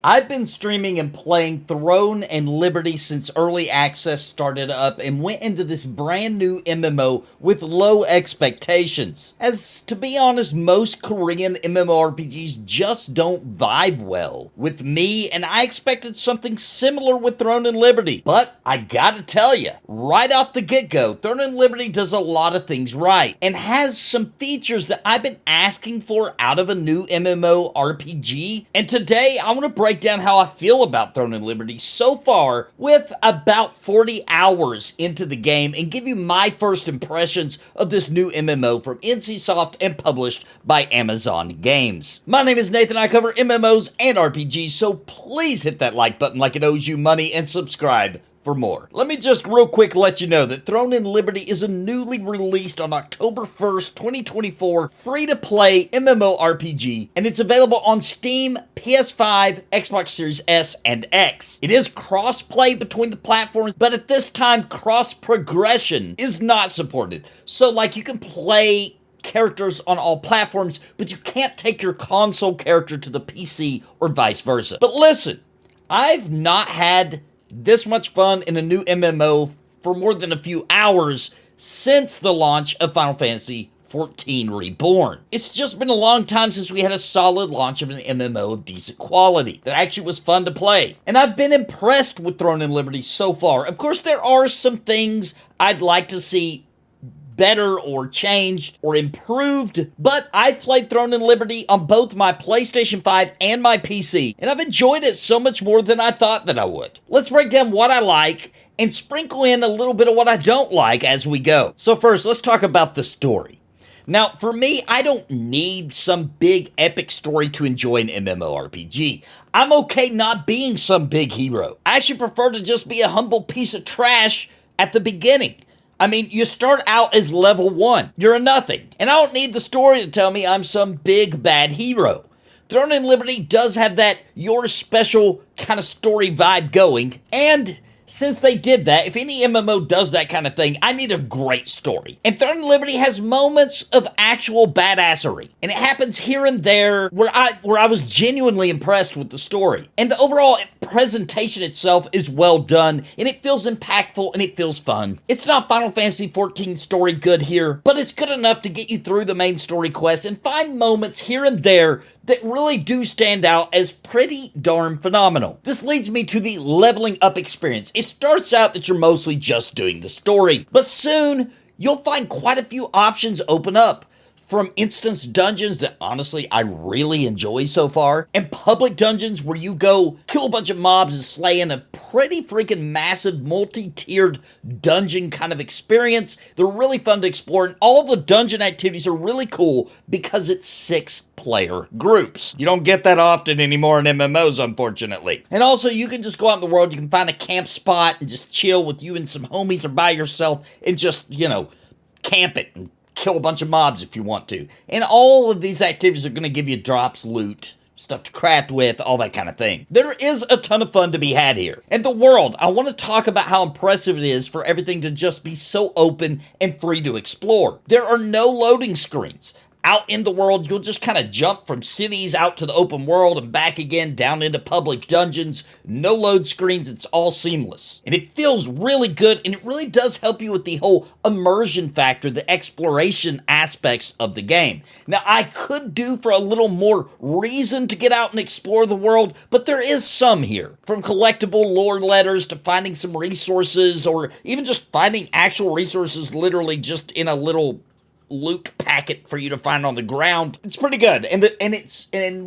I've been streaming and playing Throne and Liberty since early access started up and went into this brand new MMO with low expectations. As to be honest, most Korean MMORPGs just don't vibe well with me, and I expected something similar with Throne and Liberty. But I gotta tell you, right off the get-go, Throne and Liberty does a lot of things right and has some features that I've been asking for out of a new MMORPG. And today I want to break down how I feel about Throne and Liberty so far with about 40 hours into the game and give you my first impressions of this new MMO from NCSoft and published by Amazon Games. My name is Nathan. I cover MMOs and RPGs, so please hit that like button like it owes you money and subscribe for more. Let me just real quick let you know that Throne and Liberty is a newly released on October 1st, 2024, free-to-play MMORPG, and it's available on Steam, PS5, Xbox Series S, and X. It is cross-play between the platforms, but at this time, cross-progression is not supported. So, like, you can play characters on all platforms, but you can't take your console character to the PC or vice versa. But listen, I've not had this much fun in a new MMO for more than a few hours since the launch of Final Fantasy XIV Reborn. It's just been a long time since we had a solid launch of an MMO of decent quality that actually was fun to play. And I've been impressed with Throne and Liberty so far. Of course, there are some things I'd like to see better or changed or improved, but I've played Throne and Liberty on both my PlayStation 5 and my PC, and I've enjoyed it so much more than I thought that I would. Let's break down what I like and sprinkle in a little bit of what I don't like as we go. So first, let's talk about the story. Now, for me, I don't need some big epic story to enjoy an MMORPG. I'm okay not being some big hero. I actually prefer to just be a humble piece of trash at the beginning. I mean, you start out as level 1. You're a nothing. And I don't need the story to tell me I'm some big bad hero. Throne and Liberty does have that your special kind of story vibe going, and since they did that, if any MMO does that kind of thing, I need a great story. And Throne and Liberty has moments of actual badassery. And it happens here and there where I was genuinely impressed with the story. And the overall presentation itself is well done, and it feels impactful, and it feels fun. It's not Final Fantasy XIV story good here, but it's good enough to get you through the main story quest and find moments here and there that really do stand out as pretty darn phenomenal. This leads me to the leveling up experience. It starts out that you're mostly just doing the story, but soon you'll find quite a few options open up. From instance dungeons that honestly I really enjoy so far, and public dungeons where you go kill a bunch of mobs and slay in a pretty freaking massive multi-tiered dungeon kind of experience. They're really fun to explore, and all the dungeon activities are really cool because it's 6-player groups. You don't get that often anymore in MMOs, unfortunately. And also, you can just go out in the world, you can find a camp spot and just chill with you and some homies or by yourself and just, camp it and kill a bunch of mobs if you want to. And all of these activities are going to give you drops, loot, stuff to craft with, all that kind of thing. There is a ton of fun to be had here. And the world, I want to talk about how impressive it is for everything to just be so open and free to explore. There are no loading screens. Out in the world, you'll just kind of jump from cities out to the open world and back again down into public dungeons. No load screens, it's all seamless. And it feels really good, and it really does help you with the whole immersion factor, the exploration aspects of the game. Now, I could do for a little more reason to get out and explore the world, but there is some here. From collectible lore letters to finding some resources, or even just finding actual resources literally just in a little loot packet for you to find on the ground. It's pretty good, and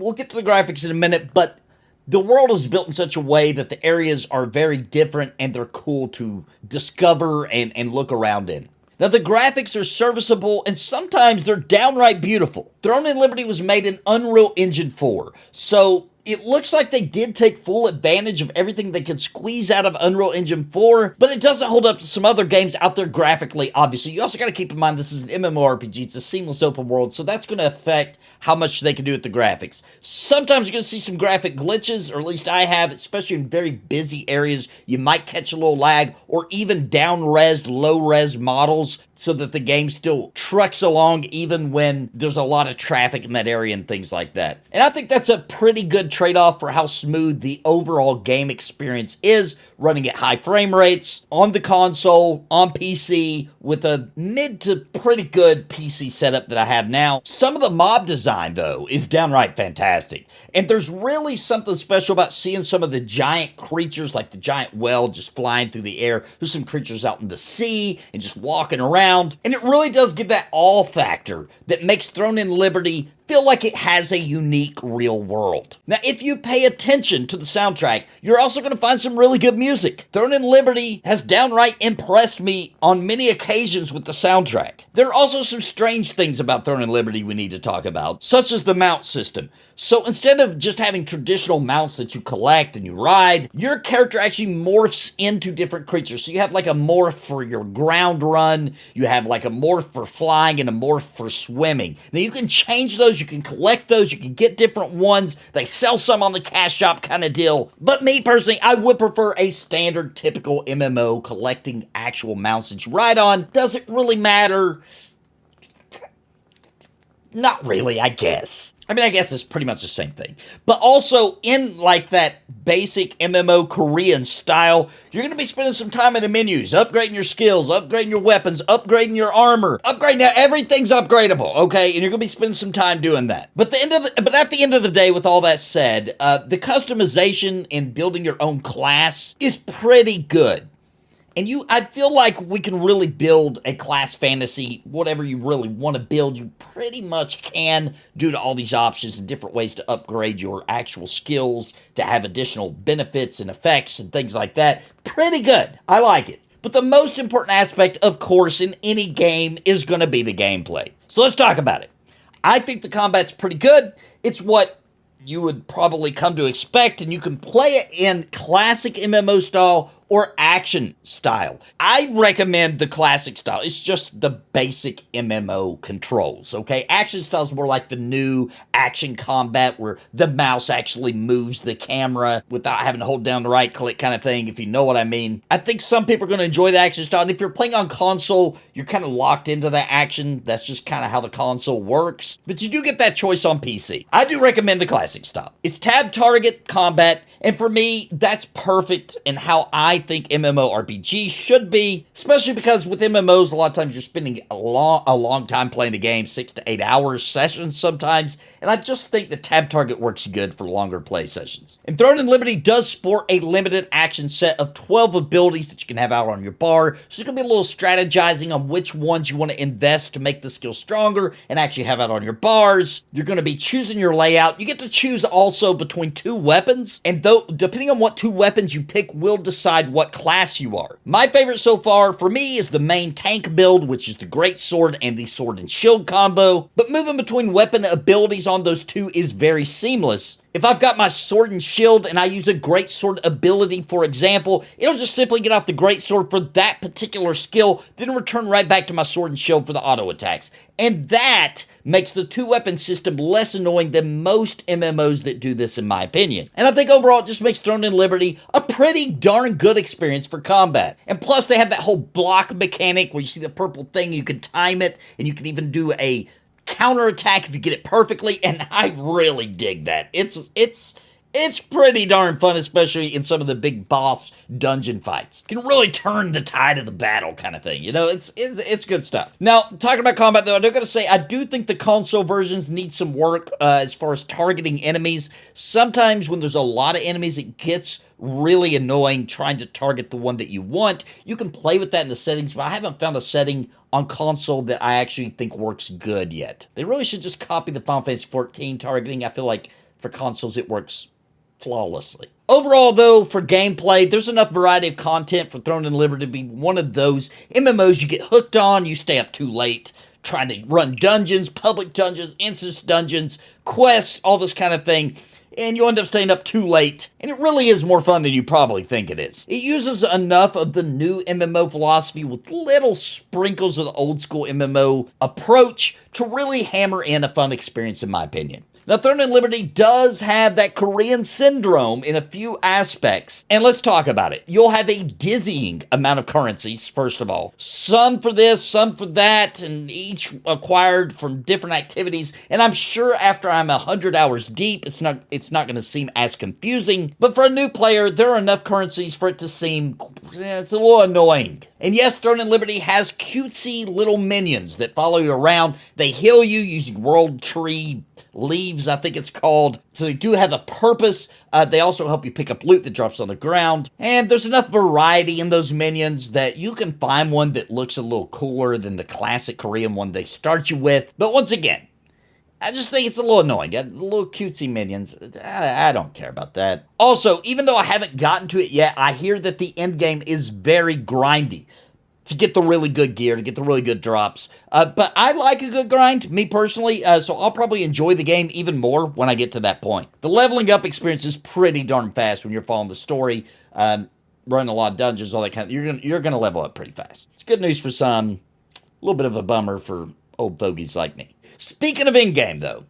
we'll get to the graphics in a minute, but the world is built in such a way that the areas are very different and they're cool to discover and look around in. Now, the graphics are serviceable, and sometimes they're downright beautiful. Throne and Liberty was made in Unreal Engine 4, so it looks like they did take full advantage of everything they could squeeze out of Unreal Engine 4, but it doesn't hold up to some other games out there graphically, obviously. You also got to keep in mind this is an MMORPG, it's a seamless open world, so that's going to affect how much they can do with the graphics. Sometimes you're going to see some graphic glitches, or at least I have, especially in very busy areas. You might catch a little lag, or even down-resed, low-res models, so that the game still trucks along even when there's a lot of traffic in that area and things like that. And I think that's a pretty good trade-off for how smooth the overall game experience is running at high frame rates on the console, on PC, with a mid to pretty good PC setup that I have now. Some of the mob design, though, is downright fantastic. And there's really something special about seeing some of the giant creatures, like the giant whale just flying through the air. There's some creatures out in the sea and just walking around. And it really does give that awe factor that makes Throne and Liberty feel like it has a unique real world. Now, if you pay attention to the soundtrack, you're also going to find some really good music. Throne and Liberty has downright impressed me on many occasions with the soundtrack. There are also some strange things about Throne and Liberty we need to talk about, such as the mount system. So instead of just having traditional mounts that you collect and you ride, your character actually morphs into different creatures. So you have like a morph for your ground run, you have like a morph for flying, and a morph for swimming. Now you can change those, you can collect those, you can get different ones. They sell some on the cash shop kind of deal. But me personally, I would prefer a standard typical MMO collecting actual mounts that you ride on. Doesn't really matter. Not really, I guess. I mean, I guess it's pretty much the same thing. But also, in like that basic MMO Korean style, you're going to be spending some time in the menus, upgrading your skills, upgrading your weapons, upgrading your armor, everything's upgradable, okay? And you're going to be spending some time doing that. But at the end of the day, with all that said, the customization and building your own class is pretty good. And I feel like we can really build a class fantasy, whatever you really want to build, you pretty much can due to all these options and different ways to upgrade your actual skills, to have additional benefits and effects and things like that. Pretty good. I like it. But the most important aspect, of course, in any game is going to be the gameplay. So let's talk about it. I think the combat's pretty good. It's what you would probably come to expect, and you can play it in classic MMO style or action style. I recommend the classic style. It's just the basic MMO controls, okay? Action style is more like the new action combat where the mouse actually moves the camera without having to hold down the right click kind of thing, if you know what I mean. I think some people are going to enjoy the action style, and if you're playing on console, you're kind of locked into that action. That's just kind of how the console works. But you do get that choice on PC. I do recommend the classic style. It's tab target combat, and for me, that's perfect in how I think MMORPG should be, especially because with MMOs, a lot of times you're spending a long time playing the game, 6 to 8 hours sessions sometimes, and I just think the tab target works good for longer play sessions. And Throne and Liberty does sport a limited action set of 12 abilities that you can have out on your bar, so there's going to be a little strategizing on which ones you want to invest to make the skill stronger and actually have out on your bars. You're going to be choosing your layout. You get to choose also between 2 weapons, and though depending on what 2 weapons you pick will decide what class you are. My favorite so far for me is the main tank build, which is the great sword and the sword and shield combo, but moving between weapon abilities on those 2 is very seamless. If I've got my sword and shield and I use a great sword ability, for example, it'll just simply get out the great sword for that particular skill, then return right back to my sword and shield for the auto attacks. And that makes the 2-weapon system less annoying than most MMOs that do this, in my opinion. And I think overall it just makes Throne and Liberty a pretty darn good experience for combat. And plus they have that whole block mechanic where you see the purple thing, you can time it, and you can even do a counterattack if you get it perfectly, and I really dig that. It's pretty darn fun, especially in some of the big boss dungeon fights. Can really turn the tide of the battle kind of thing. You know, it's good stuff. Now, talking about combat though, I do gotta say, I do think the console versions need some work as far as targeting enemies. Sometimes when there's a lot of enemies, it gets really annoying trying to target the one that you want. You can play with that in the settings, but I haven't found a setting on console that I actually think works good yet. They really should just copy the Final Fantasy XIV targeting. I feel like for consoles it works flawlessly. Overall, though, for gameplay, there's enough variety of content for Throne and Liberty to be one of those MMOs you get hooked on, you stay up too late trying to run dungeons, public dungeons, instance dungeons, quests, all this kind of thing, and you end up staying up too late, and it really is more fun than you probably think it is. It uses enough of the new MMO philosophy with little sprinkles of the old school MMO approach to really hammer in a fun experience, in my opinion. Now, Throne and Liberty does have that Korean syndrome in a few aspects, and let's talk about it. You'll have a dizzying amount of currencies, first of all. Some for this, some for that, and each acquired from different activities, and I'm sure after I'm 100 hours deep, it's not going to seem as confusing, but for a new player, there are enough currencies for it to seem, it's a little annoying. And yes, Throne and Liberty has cutesy little minions that follow you around. They heal you using World Tree leaves, I think it's called. So they do have a purpose. They also help you pick up loot that drops on the ground. And there's enough variety in those minions that you can find one that looks a little cooler than the classic Korean one they start you with. But once again, I just think it's a little annoying. The little cutesy minions, I don't care about that. Also, even though I haven't gotten to it yet, I hear that the end game is very grindy to get the really good gear, to get the really good drops. But I like a good grind, me personally, so I'll probably enjoy the game even more when I get to that point. The leveling up experience is pretty darn fast when you're following the story, running a lot of dungeons, all that kind of, you're gonna level up pretty fast. It's good news for some, a little bit of a bummer for old fogies like me. Speaking of in-game, though,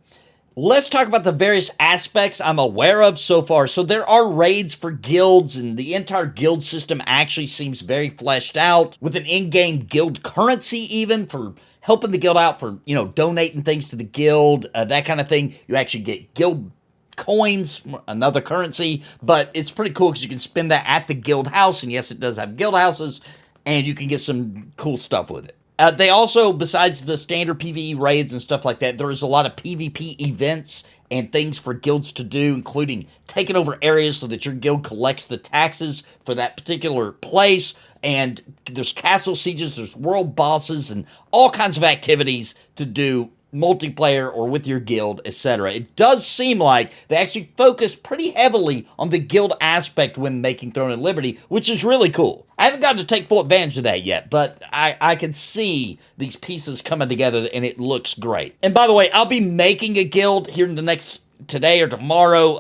let's talk about the various aspects I'm aware of so far. So there are raids for guilds, and the entire guild system actually seems very fleshed out, with an in-game guild currency even for helping the guild out, for, you know, donating things to the guild, that kind of thing. You actually get guild coins, another currency, but it's pretty cool because you can spend that at the guild house, and yes, it does have guild houses, and you can get some cool stuff with it. They also, besides the standard PvE raids and stuff like that, there's a lot of PvP events and things for guilds to do, including taking over areas so that your guild collects the taxes for that particular place. And there's castle sieges, there's world bosses, and all kinds of activities to do multiplayer or with your guild, etc. It does seem like they actually focus pretty heavily on the guild aspect when making Throne and Liberty, which is really cool. I haven't gotten to take full advantage of that yet, but I can see these pieces coming together and it looks great. And by the way, I'll be making a guild here in the next, today or tomorrow.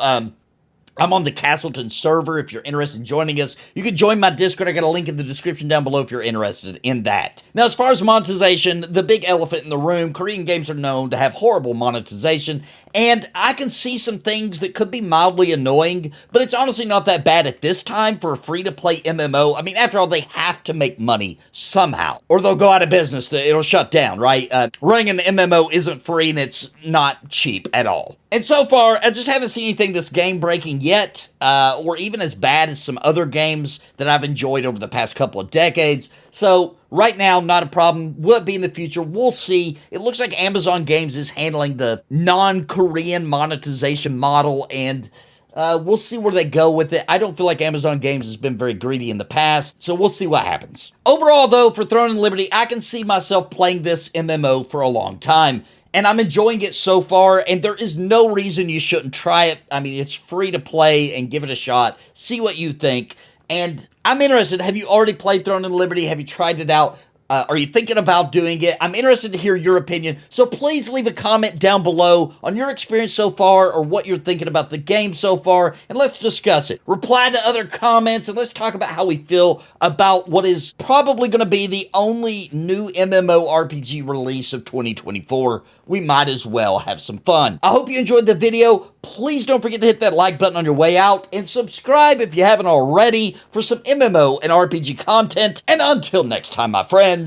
I'm on the Castleton server. If you're interested in joining us, you can join my Discord. I got a link in the description down below if you're interested in that. Now, as far as monetization, the big elephant in the room, Korean games are known to have horrible monetization, and I can see some things that could be mildly annoying, but it's honestly not that bad at this time for a free-to-play MMO. I mean, after all, they have to make money somehow, or they'll go out of business. It'll shut down, right? Running an MMO isn't free, and it's not cheap at all. And so far, I just haven't seen anything that's game-breaking yet, or even as bad as some other games that I've enjoyed over the past couple of decades. So, right now, not a problem. Will it be in the future? We'll see. It looks like Amazon Games is handling the non-Korean monetization model, and we'll see where they go with it. I don't feel like Amazon Games has been very greedy in the past, so we'll see what happens. Overall, though, for Throne and Liberty, I can see myself playing this MMO for a long time. And I'm enjoying it so far, and there is no reason you shouldn't try it. I mean, it's free to play, and give it a shot. See what you think. And I'm interested, have you already played Throne and Liberty? Have you tried it out? Are you thinking about doing it? I'm interested to hear your opinion, so please leave a comment down below on your experience so far, or what you're thinking about the game so far, and let's discuss it. Reply to other comments, and let's talk about how we feel about what is probably going to be the only new MMORPG release of 2024. We might as well have some fun. I hope you enjoyed the video. Please don't forget to hit that like button on your way out, and subscribe if you haven't already for some MMO and RPG content. And until next time, my friends,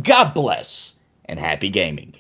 God bless and happy gaming.